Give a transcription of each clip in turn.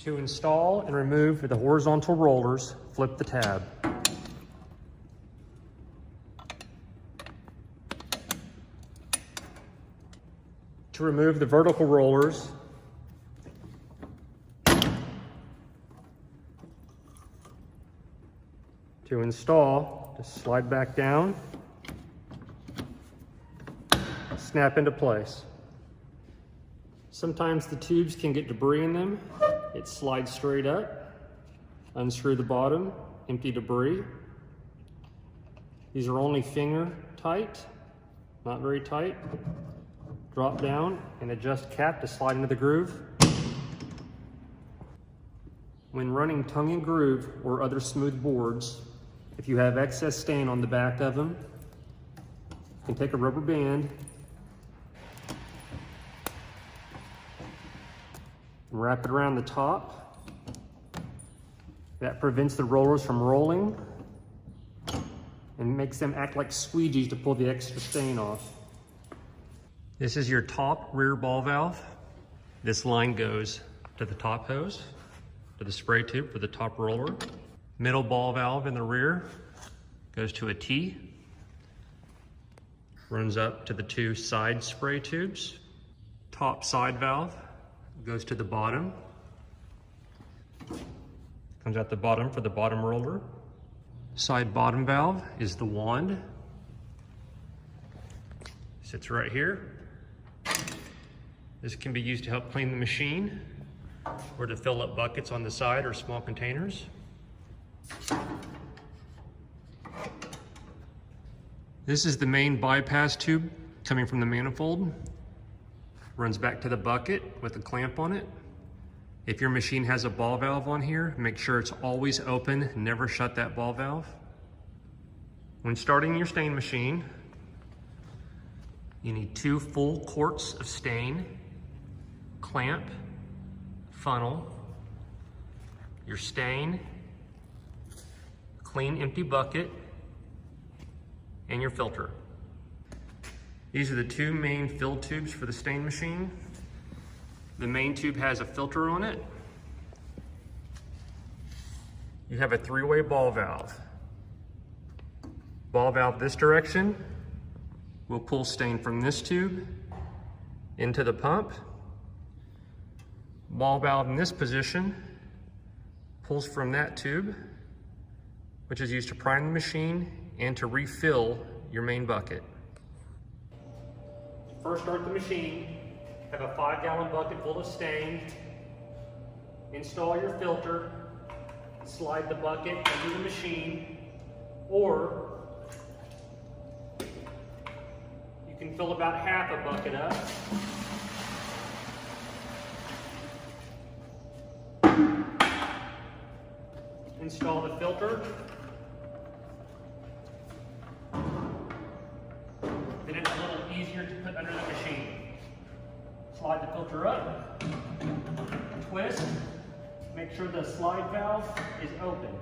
To install and remove the horizontal rollers, flip the tab. To remove the vertical rollers, to install, just slide back down, snap into place. Sometimes the tubes can get debris in them. It slides straight up, unscrew the bottom, empty debris. These are only finger tight, not very tight. Drop down and adjust cap to slide into the groove. When running tongue and groove or other smooth boards, if you have excess stain on the back of them, you can take a rubber band and wrap it around the top. That prevents the rollers from rolling and makes them act like squeegees to pull the extra stain off. This is your top rear ball valve. This line goes to the top hose, to the spray tube for the top roller. Middle ball valve in the rear goes to a T, runs up to the two side spray tubes. Top side valve goes to the bottom, comes out the bottom for the bottom roller. Side bottom valve is the wand, sits right here. This can be used to help clean the machine or to fill up buckets on the side or small containers. This is the main bypass tube coming from the manifold. Runs back to the bucket with a clamp on it. If your machine has a ball valve on here, make sure it's always open, never shut that ball valve. When starting your stain machine, you need 2 full quarts of stain, clamp, funnel, your stain, clean empty bucket, and your filter. These are the 2 main fill tubes for the stain machine. The main tube has a filter on it. You have a 3-way ball valve. Ball valve this direction will pull stain from this tube into the pump. Ball valve in this position pulls from that tube, which is used to prime the machine and to refill your main bucket. First, start the machine. Have a 5-gallon bucket full of stain. Install your filter. Slide the bucket into the machine, or you can fill about half a bucket up. Install the filter. Then it's a little easier to put under the machine. Slide the filter up, twist, make sure the slide valve is open.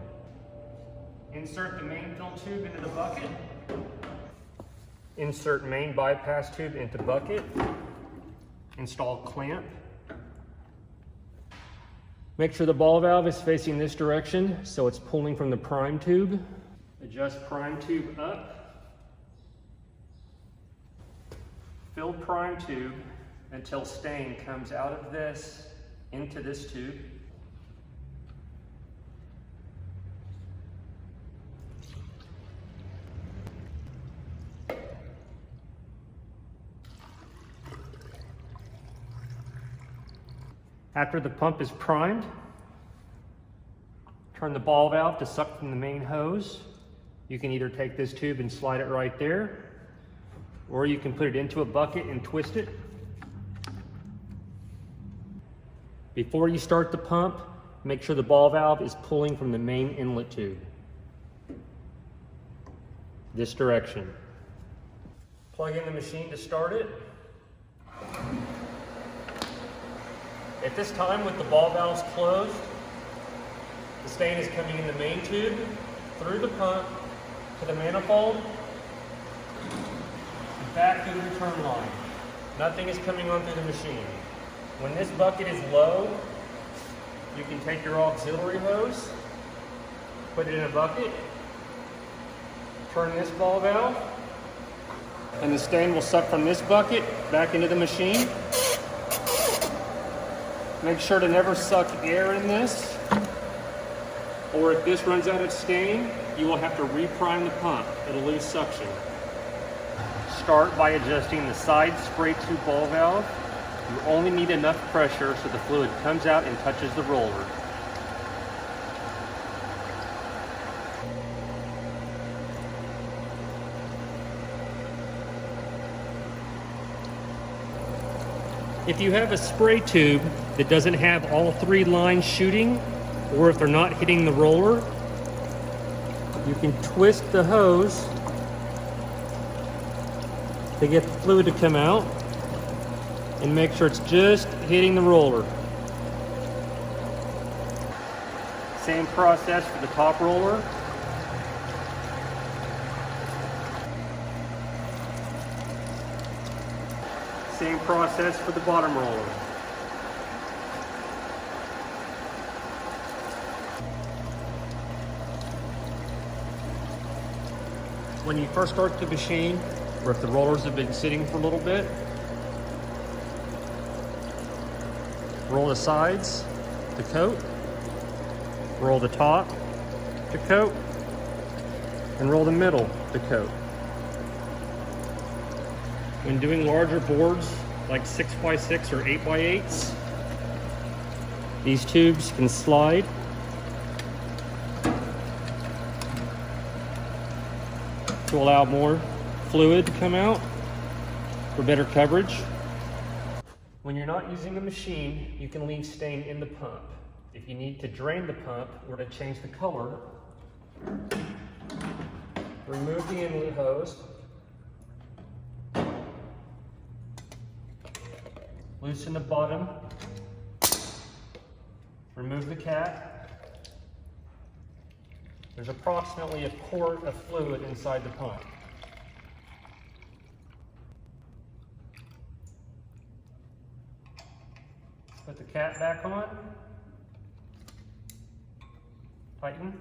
Insert the main fill tube into the bucket. Insert main bypass tube into bucket. Install clamp. Make sure the ball valve is facing this direction so it's pulling from the prime tube. Adjust prime tube up. Fill prime tube until stain comes out of this into this tube. After the pump is primed, turn the ball valve to suck from the main hose. You can either take this tube and slide it right there, or you can put it into a bucket and twist it. Before you start the pump, make sure the ball valve is pulling from the main inlet tube. This direction. Plug in the machine to start it. At this time, with the ball valves closed, the stain is coming in the main tube, through the pump, to the manifold, and back through the return line. Nothing is coming on through the machine. When this bucket is low, You can take your auxiliary hose, put it in a bucket, turn this ball valve, and the stain will suck from this bucket back into the machine. Make sure to never suck air in this, or if this runs out of stain, you will have to reprime the pump. It'll lose suction. Start by adjusting the side spray tube ball valve. You only need enough pressure so the fluid comes out and touches the roller. If you have a spray tube that doesn't have all 3 lines shooting, or if they're not hitting the roller, you can twist the hose to get the fluid to come out and make sure it's just hitting the roller. Same process for the top roller. Same process for the bottom roller. When you first start the machine, or if the rollers have been sitting for a little bit, roll the sides to coat, roll the top to coat, and roll the middle to coat. When doing larger boards like 6x6 or 8x8s, these tubes can slide to allow more fluid to come out for better coverage. When you're not using the machine, you can leave stain in the pump. If you need to drain the pump or to change the color, remove the inlet hose, loosen the bottom, remove the cap. There's approximately 1 quart of fluid inside the pump. Put the cap back on, tighten.